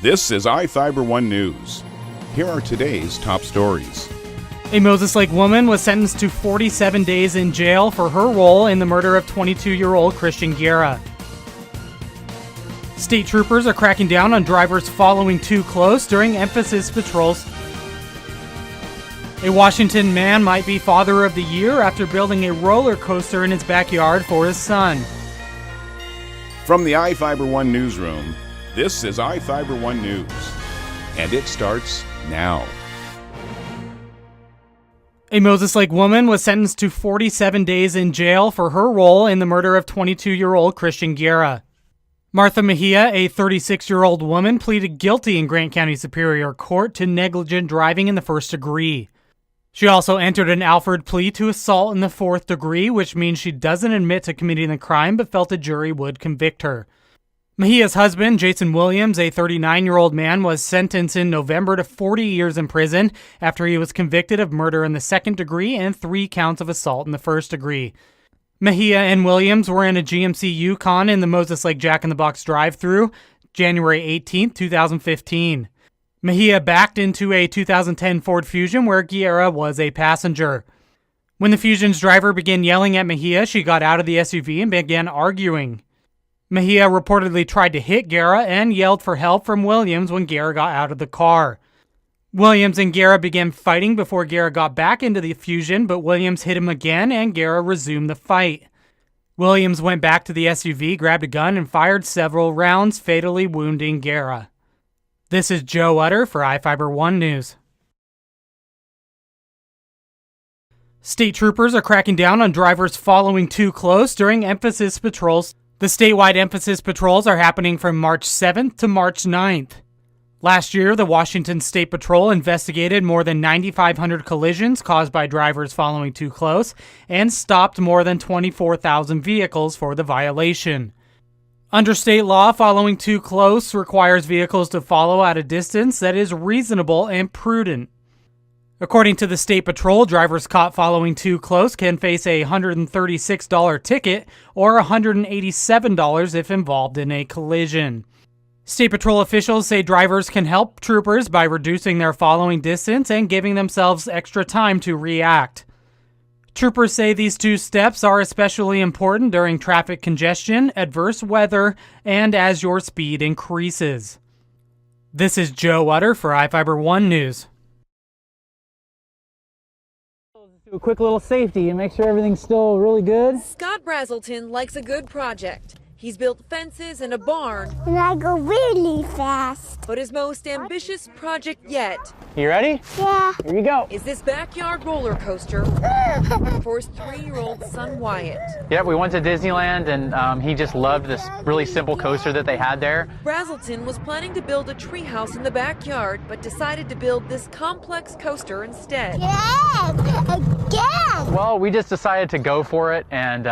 This is iFIBER 1 News. Here are today's top stories. A Moses Lake woman was sentenced to 47 days in jail for her role in the murder of 22-year-old Christian Guerra. State troopers are cracking down on drivers following too close during emphasis patrols. A Washington man might be Father of the Year after building a roller coaster in his backyard for his son. From the iFIBER 1 newsroom, this is iFIBER 1 News, and it starts now. A Moses Lake woman was sentenced to 47 days in jail for her role in the murder of 22-year-old Christian Guerra. Martha Mejia, a 36-year-old woman, pleaded guilty in Grant County Superior Court to negligent driving in the first degree. She also entered an Alford plea to assault in the fourth degree, which means she doesn't admit to committing the crime but felt a jury would convict her. Mejia's husband, Jason Williams, a 39-year-old man, was sentenced in November to 40 years in prison after he was convicted of murder in the second degree and 3 counts of assault in the first degree. Mejia and Williams were in a GMC Yukon in the Moses Lake Jack-in-the-Box drive-thru January 18, 2015. Mejia backed into a 2010 Ford Fusion where Guerra was a passenger. When the Fusion's driver began yelling at Mejia, she got out of the SUV and began arguing. Mejia reportedly tried to hit Guerra and yelled for help from Williams when Guerra got out of the car. Williams and Guerra began fighting before Guerra got back into the Fusion, but Williams hit him again and Guerra resumed the fight. Williams went back to the SUV, grabbed a gun, and fired several rounds, fatally wounding Guerra. This is Joe Utter for iFIBER 1 News. State troopers are cracking down on drivers following too close during emphasis patrols. The statewide emphasis patrols are happening from March 7th to March 9th. Last year, the Washington State Patrol investigated more than 9,500 collisions caused by drivers following too close and stopped more than 24,000 vehicles for the violation. Under state law, following too close requires vehicles to follow at a distance that is reasonable and prudent. According to the State Patrol, drivers caught following too close can face a $136 ticket or $187 if involved in a collision. State Patrol officials say drivers can help troopers by reducing their following distance and giving themselves extra time to react. Troopers say these 2 steps are especially important during traffic congestion, adverse weather, and as your speed increases. This is Joe Utter for iFIBER 1 News. Do a quick little safety and make sure everything's still really good. Scott Brazelton likes a good project. He's built fences and a barn. And I go really fast. But his most ambitious project yet. You ready? Yeah. Here you go. Is this backyard roller coaster for his 3-year-old son Wyatt. Yep, we went to Disneyland and he just loved this really simple coaster that they had there. Brazelton was planning to build a treehouse in the backyard, but decided to build this complex coaster instead. Yeah, again. Well, we just decided to go for it, and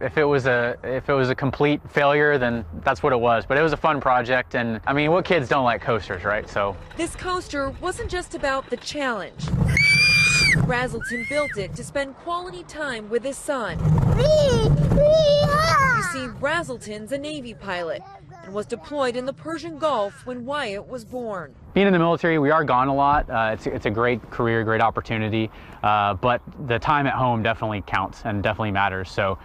if it was a complete failure, then that's what it was. But it was a fun project, and I mean, what kids don't like coasters, right? So this coaster wasn't just about the challenge. Brazelton built it to spend quality time with his son. You see, Brazelton's a Navy pilot and was deployed in the Persian Gulf when Wyatt was born. Being in the military, we are gone a lot. It's a great career, great opportunity, but the time at home definitely counts and definitely matters. So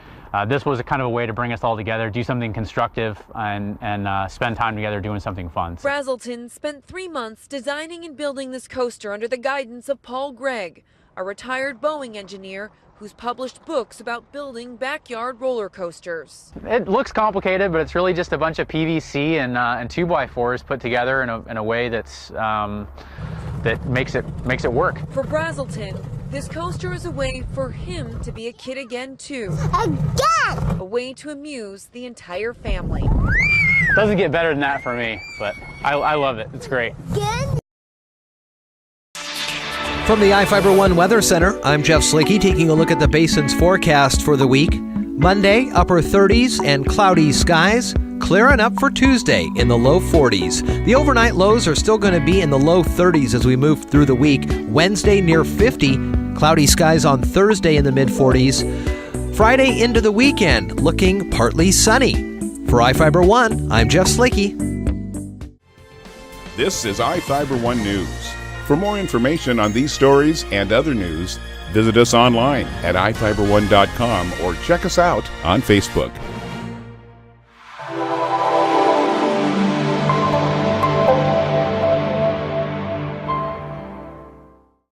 this was a kind of a way to bring us all together, do something constructive, and spend time together doing something fun. Brazelton spent 3 months designing and building this coaster under the guidance of Paul Gregg, a retired Boeing engineer who's published books about building backyard roller coasters. It looks complicated, but it's really just a bunch of PVC and 2x4s put together in a way that's that makes it work. For Brazelton, this coaster is a way for him to be a kid again too. Again! A way to amuse the entire family. Doesn't get better than that for me, but I love it. It's great. Again? From the iFIBER 1 Weather Center, I'm Jeff Slicky taking a look at the basin's forecast for the week. Monday, upper 30s and cloudy skies. Clearing up for Tuesday in the low 40s. The overnight lows are still going to be in the low 30s as we move through the week. Wednesday near 50. Cloudy skies on Thursday in the mid 40s. Friday into the weekend looking partly sunny. For iFIBER 1, I'm Jeff Slicky. This is iFIBER 1 News. For more information on these stories and other news, visit us online at iFiber1.com or check us out on Facebook.